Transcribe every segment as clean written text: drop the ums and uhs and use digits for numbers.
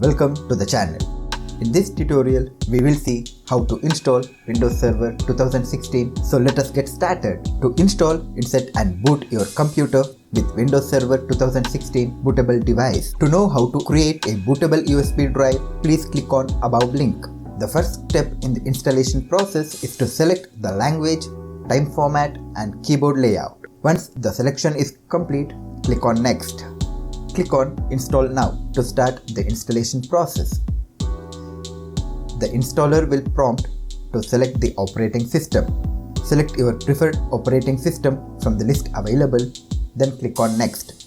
Welcome to the channel. In this tutorial, we will see how to install Windows Server 2016. So let us get started. To install, insert and boot your computer with Windows Server 2016 bootable device. To know how to create a bootable USB drive, please click on above link. The first step in the installation process is to select the language, time format and keyboard layout. Once the selection is complete, click on Next. Click on Install Now to start the installation process. The installer will prompt to select the operating system. Select your preferred operating system from the list available, then click on Next.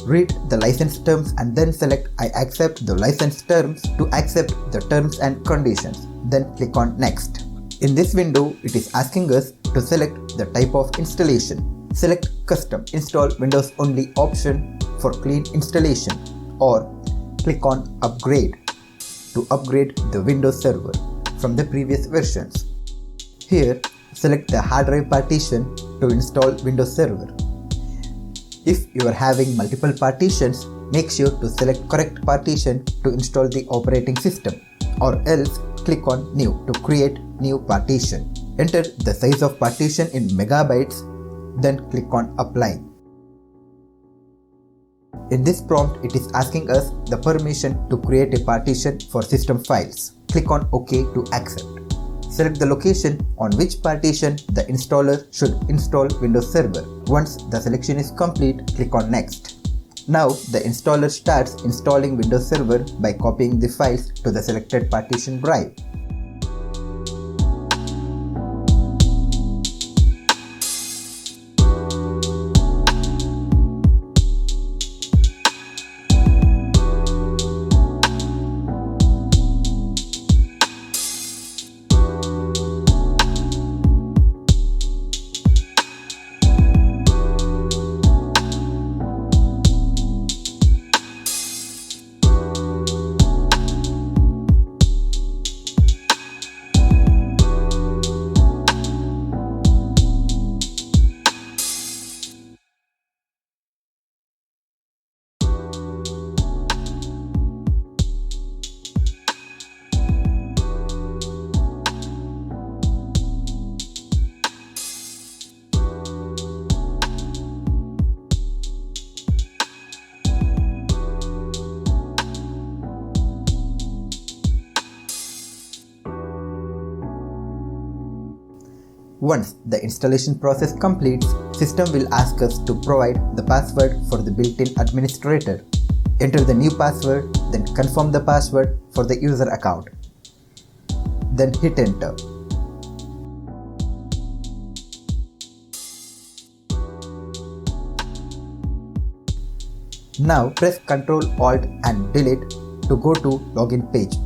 Read the license terms and then select I accept the license terms to accept the terms and conditions. Then click on Next. In this window, it is asking us to select the type of installation. Select Custom Install Windows Only option for clean installation or click on Upgrade to upgrade the Windows Server from the previous versions. Here, select the hard drive partition to install Windows Server. If you are having multiple partitions, make sure to select correct partition to install the operating system, or else click on New to create new partition. Enter the size of partition in megabytes, then click on Apply. In this prompt, it is asking us the permission to create a partition for system files. Click on OK to accept. Select the location on which partition the installer should install Windows Server. Once the selection is complete, click on Next. Now the installer starts installing Windows Server by copying the files to the selected partition drive. Once the installation process completes, system will ask us to provide the password for the built-in administrator. Enter the new password, then confirm the password for the user account. Then hit enter. Now press Ctrl Alt and Delete to go to login page.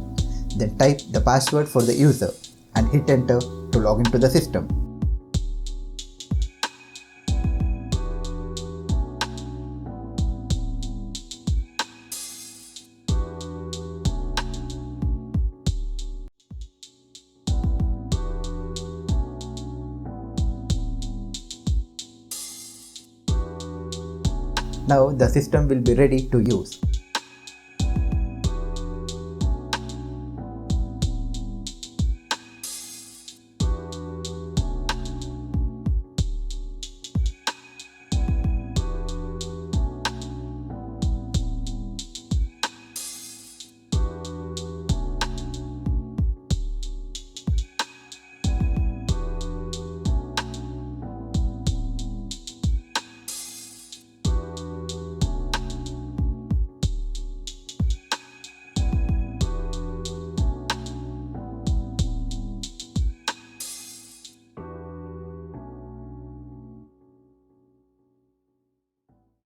Then type the password for the user and hit enter to log into the system. Now the system will be ready to use.